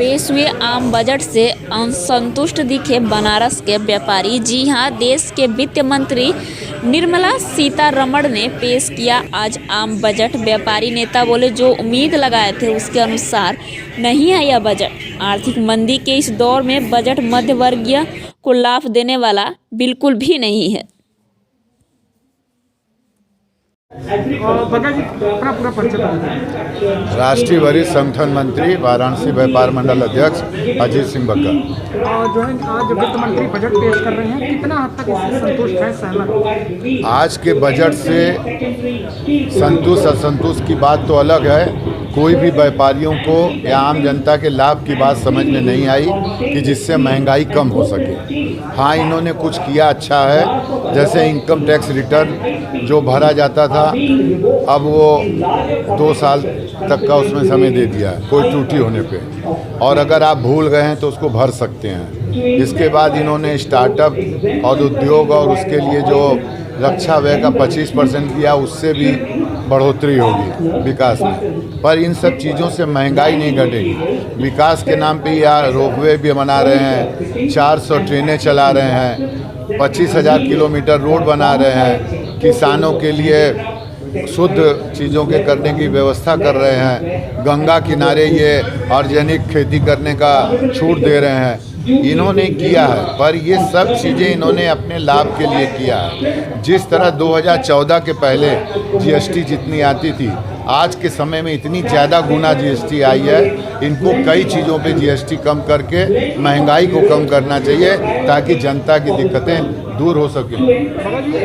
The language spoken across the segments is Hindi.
पेश हुए आम बजट से असंतुष्ट दिखे बनारस के व्यापारी। जी हां, देश के वित्त मंत्री निर्मला सीतारमण ने पेश किया आज आम बजट। व्यापारी नेता बोले, जो उम्मीद लगाए थे उसके अनुसार नहीं है यह बजट। आर्थिक मंदी के इस दौर में बजट मध्य वर्गीय को लाभ देने वाला बिल्कुल भी नहीं है। राष्ट्रीय वरिष्ठ संगठन मंत्री, वाराणसी व्यापार मंडल अध्यक्ष अजीत सिंह बग्गा। जो है आज वित्त मंत्री बजट पेश कर रहे हैं, कितना हद तक इससे संतुष्ट है, सहमत? आज के बजट से संतुष्ट असंतुष्ट की बात तो अलग है। कोई भी व्यापारियों को या आम जनता के लाभ की बात समझ में नहीं आई कि जिससे महंगाई कम हो सके। हाँ, इन्होंने कुछ किया अच्छा है, जैसे इनकम टैक्स रिटर्न जो भरा जाता था अब वो 2 साल तक का उसमें समय दे दिया है कोई त्रुटि होने पे, और अगर आप भूल गए हैं तो उसको भर सकते हैं। इसके बाद इन्होंने स्टार्टअप और उद्योग और उसके लिए जो रक्षा व्यय का 25% दिया, उससे भी बढ़ोतरी होगी विकास में। पर इन सब चीज़ों से महंगाई नहीं घटेगी। विकास के नाम पे या रोपवे भी बना रहे हैं, 400 ट्रेनें चला रहे हैं, 25,000 किलोमीटर रोड बना रहे हैं, किसानों के लिए शुद्ध चीज़ों के करने की व्यवस्था कर रहे हैं, गंगा किनारे ये ऑर्गेनिक खेती करने का छूट दे रहे हैं। इन्होंने किया है, पर ये सब चीज़ें इन्होंने अपने लाभ के लिए किया है। जिस तरह 2014 के पहले जीएसटी जितनी आती थी, आज के समय में इतनी ज़्यादा गुना जीएसटी आई है। इनको कई चीज़ों पे जीएसटी कम करके महंगाई को कम करना चाहिए ताकि जनता की दिक्कतें दूर हो सके।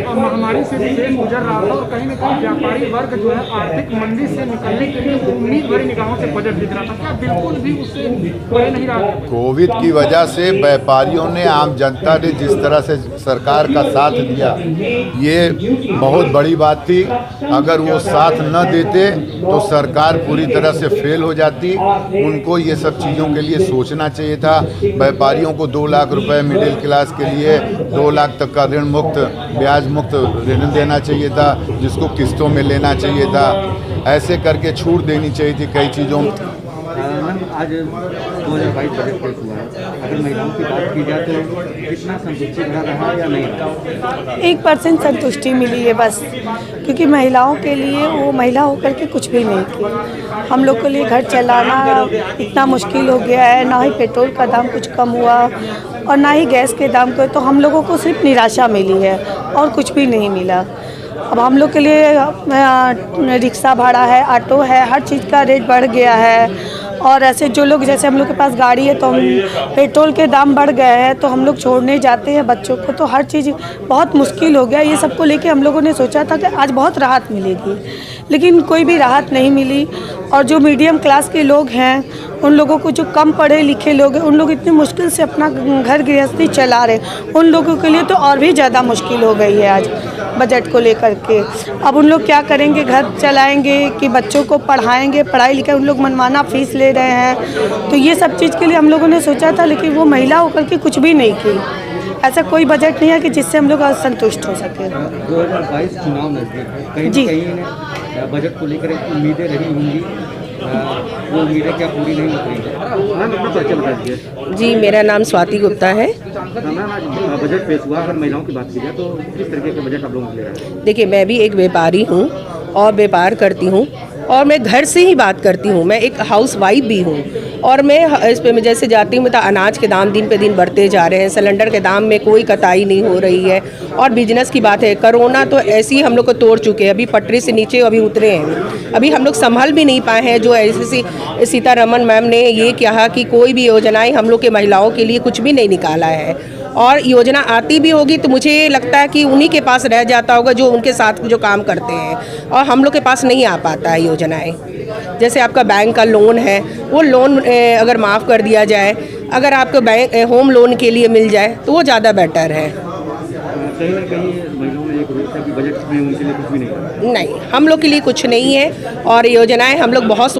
महामारी से देश गुजर रहा था और कहीं न कहीं व्यापारी वर्ग जो है आर्थिक मंदी से निकलने के लिए उम्मीद भरी निगाहों से बजट दिख रहा था, क्या बिल्कुल भी उससे परे नहीं रहा? कोविड की वजह से व्यापारियों ने, आम जनता ने जिस तरह से सरकार का साथ दिया, ये बहुत बड़ी बात थी। अगर वो साथ न देते तो सरकार पूरी तरह से फेल हो जाती। उनको ये सब चीज़ों के लिए सोचना चाहिए था। व्यापारियों को 2 लाख रुपए मिडिल क्लास के लिए 2 लाख तक का ऋण मुक्त, ब्याज मुक्त ऋण देना चाहिए था, जिसको किस्तों में लेना चाहिए था। ऐसे करके छूट देनी चाहिए थी कई चीज़ों में। आज 2022 बजट पेश हुआ है, अगर महिलाओं की बात की जाए तो कितना संतुष्टि भरा रहा या नहीं? 1% संतुष्टि मिली है बस, क्योंकि महिलाओं के लिए वो महिला होकर के कुछ भी नहीं की। हम लोग के लिए घर चलाना इतना मुश्किल हो गया है, ना ही पेट्रोल का दाम कुछ कम हुआ और ना ही गैस के दाम को, तो हम लोगों को सिर्फ निराशा मिली है और कुछ भी नहीं मिला। अब हम लोग के लिए रिक्शा भाड़ा है, ऑटो है, हर चीज़ का रेट बढ़ गया है। और ऐसे जो लोग, जैसे हम लोग के पास गाड़ी है तो हम पेट्रोल के दाम बढ़ गए हैं, तो हम लोग छोड़ने जाते हैं बच्चों को, तो हर चीज़ बहुत मुश्किल हो गया। ये सबको लेके हम लोगों ने सोचा था कि आज बहुत राहत मिलेगी, लेकिन कोई भी राहत नहीं मिली। और जो मीडियम क्लास के लोग हैं, उन लोगों को, जो कम पढ़े लिखे लोग हैं, उन लोग इतनी मुश्किल से अपना घर गृहस्थी चला रहे हैं, उन लोगों के लिए तो और भी ज़्यादा मुश्किल हो गई है आज बजट को लेकर के। अब उन लोग क्या करेंगे, घर चलाएंगे कि बच्चों को पढ़ाएंगे, पढ़ाई लिखाई, उन लोग मनमाना फीस ले रहे हैं। तो ये सब चीज़ के लिए हम लोगों ने सोचा था, लेकिन वो महिला होकर के कुछ भी नहीं की। ऐसा कोई बजट नहीं है कि जिससे हम लोग असंतुष्ट हो सके। 2022 चुनाव नजदीक है, कहीं जी, कहीं बजट को लेकर उम्मीदें रही होंगी, वो उम्मीदें क्या पूरी नहीं हो रही? जी, मेरा नाम स्वाति गुप्ता है। आज बजट पेश हुआ, अगर महिलाओं की बात की जाए तो किस तरीके के बजट आप लोगों को ले रहे हैं? देखिए, मैं भी एक व्यापारी हूँ और व्यापार करती हूँ, और मैं घर से ही बात करती हूँ। मैं एक हाउस वाइफ भी हूँ, और मैं इस पे मैं जैसे जाती हूँ तो अनाज के दाम दिन पे दिन बढ़ते जा रहे हैं, सिलेंडर के दाम में कोई कताई नहीं हो रही है। और बिजनेस की बात है, कोरोना तो ऐसे ही हम लोग को तोड़ चुके हैं, अभी पटरी से नीचे अभी उतरे हैं, अभी हम लोग संभल भी नहीं पाए हैं। जो ऐसी सीतारमण मैम ने ये कहा कि कोई भी योजनाएं हम लोग के महिलाओं के लिए कुछ भी नहीं निकाला है, और योजना आती भी होगी तो मुझे लगता है कि उन्हीं के पास रह जाता होगा जो उनके साथ जो काम करते हैं, और हम लोग के पास नहीं आ पाता है योजनाएं। जैसे आपका बैंक का लोन है, वो लोन अगर माफ़ कर दिया जाए, अगर आपको बैंक होम लोन के लिए मिल जाए तो वो ज़्यादा बेटर है। कहीं ना कहीं महिलाओं ने एक रोक है कि बजट में उनके लिए कुछ भी नहीं, हम लोग के लिए कुछ नहीं है, और योजनाएं हम लोग बहुत